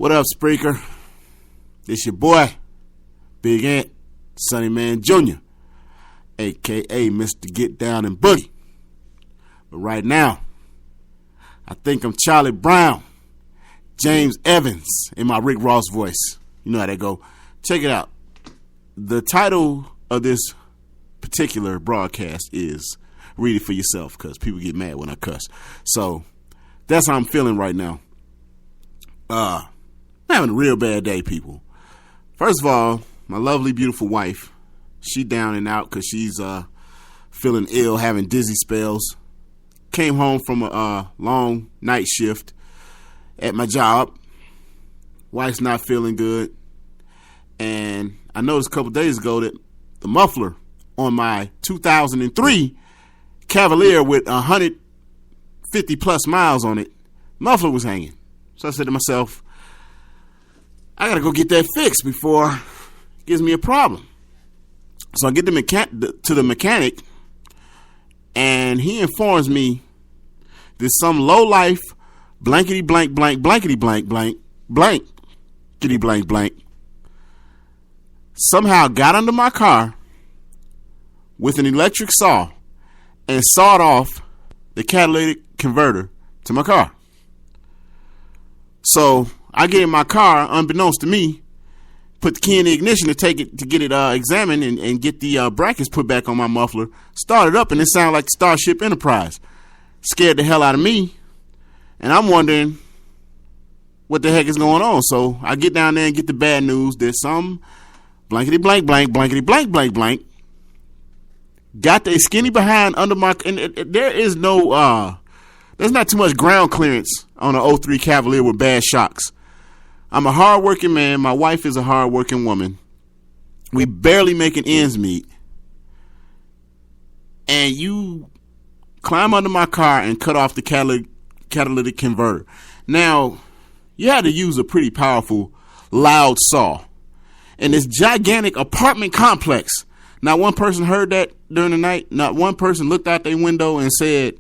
What up, Spreaker? This your boy, Big Ant, Sonny Man Jr., a.k.a. Mr. Get Down and Boogie. But right now, I think I'm Charlie Brown, James Evans in my Rick Ross voice. You know how they go. Check it out. The title of this particular broadcast is Read It For Yourself, because people get mad when I cuss. So that's how I'm feeling right now. I'm having a real bad day, people. First of all, my lovely, beautiful wife, she down and out because she's feeling ill, having dizzy spells. Came home from a long night shift at my job. Wife's not feeling good. And I noticed a couple days ago that the muffler on my 2003 Cavalier with 150 plus miles on it, muffler was hanging. So I said to myself, I gotta go get that fixed before it gives me a problem. So I get to the mechanic, and he informs me that some low life blankety blank blank blankety blank blank blankety blank blank somehow got under my car with an electric saw and sawed off the catalytic converter to my car. So I get in my car, unbeknownst to me, put the key in the ignition to get it examined and get the brackets put back on my muffler. Started up, and it sounded like Starship Enterprise. Scared the hell out of me, and I'm wondering what the heck is going on. So I get down there and get the bad news that some blankety blank blank blankety blank blank blank got their skinny behind under my. And there is no there's not too much ground clearance on an 03 Cavalier with bad shocks. I'm a hard-working man. My wife is a hard-working woman. We barely making ends meet. And you climb under my car and cut off the catalytic converter. Now, you had to use a pretty powerful, loud saw. In this gigantic apartment complex, not one person heard that during the night. Not one person looked out their window and said,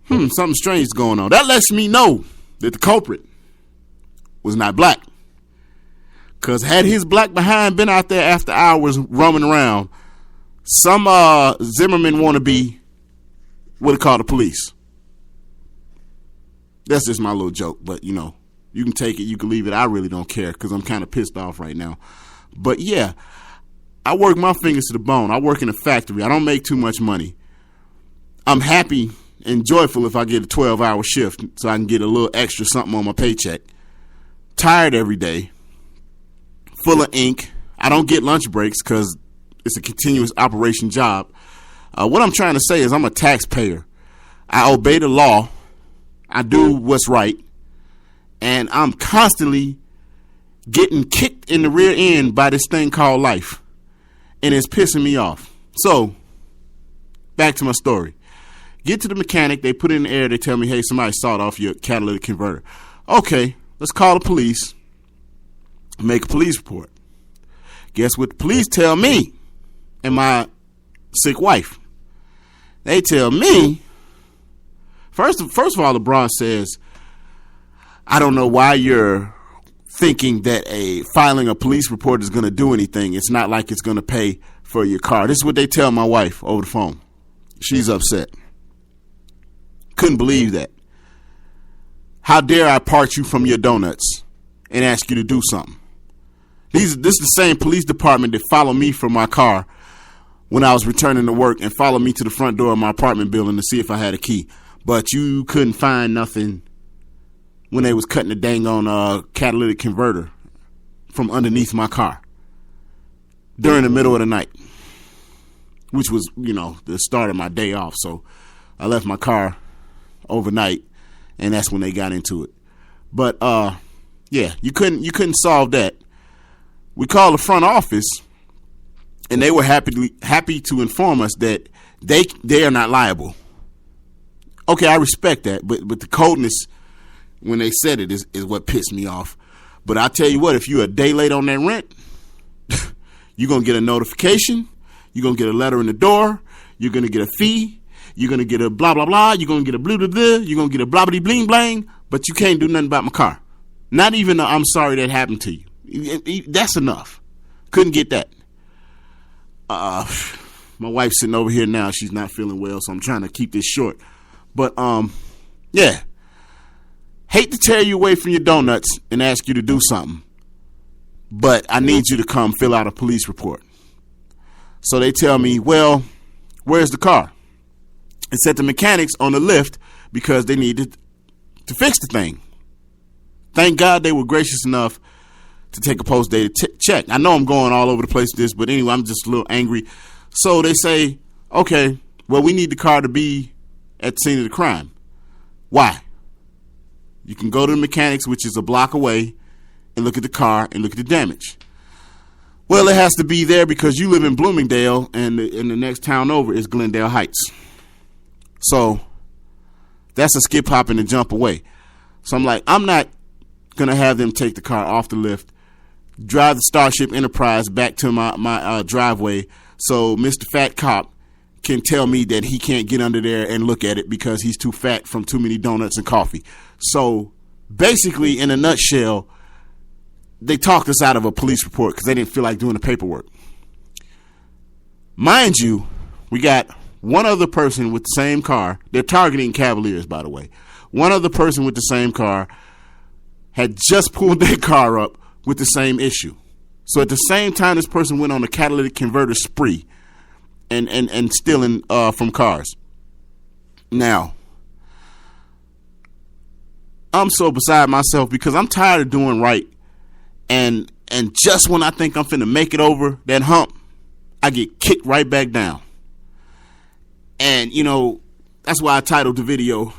something strange is going on. That lets me know that the culprit was not black. Because had his black behind been out there after hours roaming around, some Zimmerman wannabe would have called the police. That's just my little joke, but you know, you can take it, you can leave it. I really don't care because I'm kind of pissed off right now. But yeah, I work my fingers to the bone. I work in a factory. I don't make too much money. I'm happy and joyful if I get a 12-hour shift so I can get a little extra something on my paycheck. Tired every day, full of ink. I don't get lunch breaks because it's a continuous operation job. What I'm trying to say is I'm a taxpayer. I obey the law. I do what's right. And I'm constantly getting kicked in the rear end by this thing called life. And it's pissing me off. So, back to my story. Get to the mechanic. They put it in the air. They tell me, hey, somebody sawed off your catalytic converter. Okay. Let's call the police, make a police report. Guess what the police tell me and my sick wife? They tell me, first of all, LeBron says, I don't know why you're thinking that filing a police report is going to do anything. It's not like it's going to pay for your car. This is what they tell my wife over the phone. She's upset. Couldn't believe that. How dare I part you from your donuts and ask you to do something? This is the same police department that followed me from my car when I was returning to work and followed me to the front door of my apartment building to see if I had a key. But you couldn't find nothing when they was cutting the dang on catalytic converter from underneath my car during the middle of the night, which was, the start of my day off. So I left my car overnight. And that's when they got into it. But yeah, you couldn't solve that. We called the front office, and they were happy to inform us that they are not liable. Okay, I respect that, but the coldness when they said it is what pissed me off. But I tell you what, if you're a day late on that rent, you're gonna get a notification. You're gonna get a letter in the door. You're gonna get a fee. You're going to get a blah, blah, blah. You're going to get a blah, blah, blah. You're going to get a blah, blah, bling, blang. But you can't do nothing about my car. Not even a, I'm sorry that happened to you. That's enough. Couldn't get that. My wife's sitting over here now. She's not feeling well, so I'm trying to keep this short. But, yeah. Hate to tear you away from your donuts and ask you to do something, but I need you to come fill out a police report. So they tell me, well, where's the car? It's at the mechanics on the lift because they needed to fix the thing. Thank God they were gracious enough to take a post-dated check. I know I'm going all over the place with this, but anyway, I'm just a little angry. So they say, okay, well, we need the car to be at the scene of the crime. Why? You can go to the mechanics, which is a block away, and look at the car and look at the damage. Well, it has to be there because you live in Bloomingdale, and the next town over is Glendale Heights. So that's a skip, hop, and a jump away. So I'm like, I'm not going to have them take the car off the lift, drive the Starship Enterprise back to my driveway so Mr. Fat Cop can tell me that he can't get under there and look at it because he's too fat from too many donuts and coffee. So basically, in a nutshell, they talked us out of a police report because they didn't feel like doing the paperwork. Mind you, we got one other person with the same car. They're targeting Cavaliers, by the way. One other person with the same car had just pulled their car up with the same issue. So at the same time, this person went on a catalytic converter spree and stealing from cars. Now, I'm so beside myself because I'm tired of doing right, and just when I think I'm finna make it over that hump, I get kicked right back down. And you know, that's why I titled the video,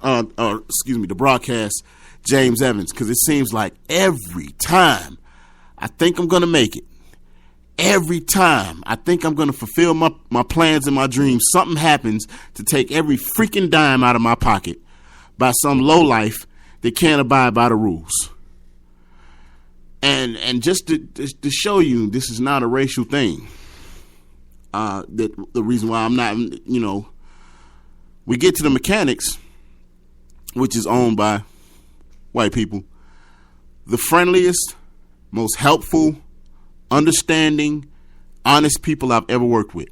the broadcast, James Evans, because it seems like every time I think I'm gonna make it, every time I think I'm going to fulfill my plans and my dreams, something happens to take every freaking dime out of my pocket by some lowlife that can't abide by the rules. And just to show you this is not a racial thing, that the reason why I'm not, you know, we get to the mechanics, which is owned by white people, the friendliest, most helpful, understanding, honest people I've ever worked with.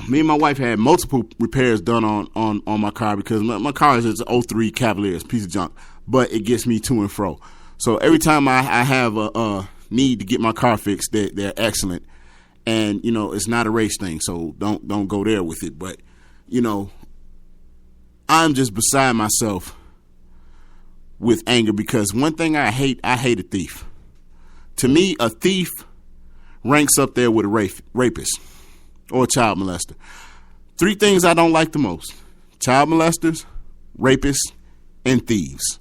Me and my wife had multiple repairs done on my car because my car is an 03 Cavaliers, piece of junk, but it gets me to and fro. So every time I have a need to get my car fixed, they're excellent. And, you know, it's not a race thing, so don't go there with it. But, you know, I'm just beside myself with anger because one thing I hate a thief. To me, a thief ranks up there with a rapist or a child molester. 3 things I don't like the most: child molesters, rapists, and thieves.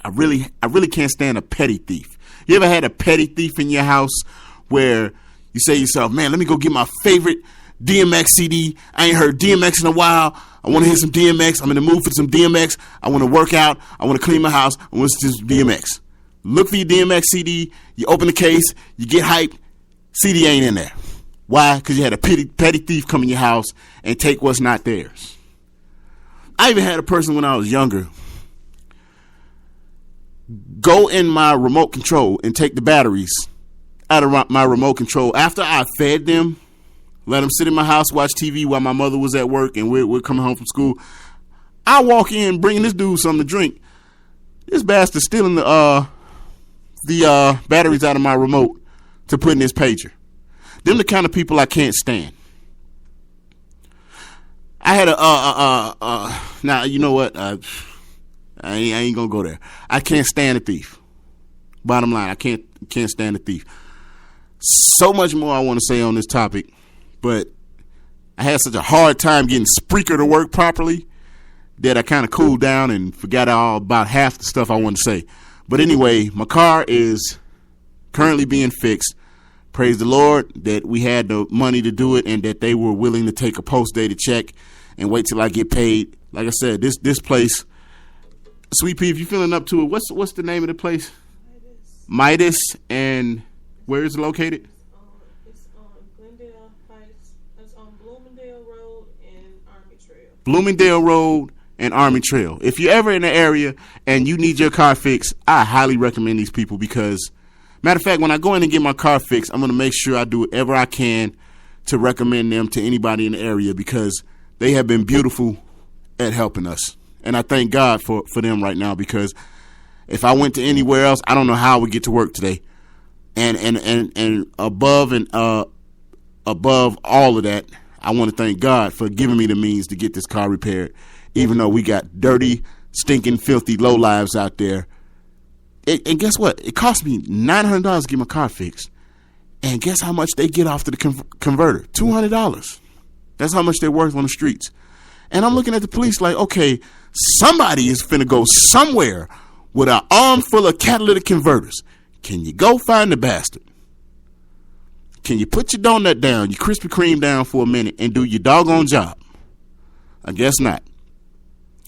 I really can't stand a petty thief. You ever had a petty thief in your house where you say to yourself, man, let me go get my favorite DMX CD. I ain't heard DMX in a while. I want to hear some DMX. I'm in the mood for some DMX. I want to work out. I want to clean my house. I want to listen to DMX. Look for your DMX CD. You open the case. You get hyped. CD ain't in there. Why? Because you had a petty thief come in your house and take what's not theirs. I even had a person when I was younger go in my remote control and take the batteries out of my remote control after I fed them, let them sit in my house, watch TV while my mother was at work and we're coming home from school. I walk in bringing this dude something to drink. This bastard stealing the batteries out of my remote to put in his pager. Them the kind of people I can't stand. I had now you know what? I ain't gonna go there. I can't stand a thief. Bottom line, I can't stand a thief. So much more I want to say on this topic, but I had such a hard time getting Spreaker to work properly that I kind of cooled down and forgot all about half the stuff I wanted to say. But anyway, my car is currently being fixed. Praise the Lord that we had the money to do it and that they were willing to take a post-dated check and wait till I get paid. Like I said, this place, Sweet Pea, if you're feeling up to it, what's the name of the place? Midas. And where is it located? It's on Glendale Heights. It's on Bloomingdale Road and Army Trail. Bloomingdale Road and Army Trail. If you're ever in the area and you need your car fixed, I highly recommend these people because, matter of fact, when I go in and get my car fixed, I'm going to make sure I do whatever I can to recommend them to anybody in the area because they have been beautiful at helping us. And I thank God for them right now because if I went to anywhere else, I don't know how I would get to work today. And above all of that, I want to thank God for giving me the means to get this car repaired, even though we got dirty, stinking, filthy lowlives out there. And guess what? It cost me $900 to get my car fixed. And guess how much they get off the converter? $200. That's how much they're worth on the streets. And I'm looking at the police like, okay, somebody is finna go somewhere with an arm full of catalytic converters. Can you go find the bastard? Can you put your donut down, your Krispy Kreme down for a minute and do your doggone job? I guess not.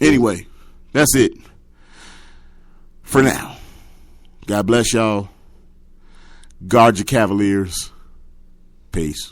Anyway, that's it for now. God bless y'all. Guard your Cavaliers. Peace.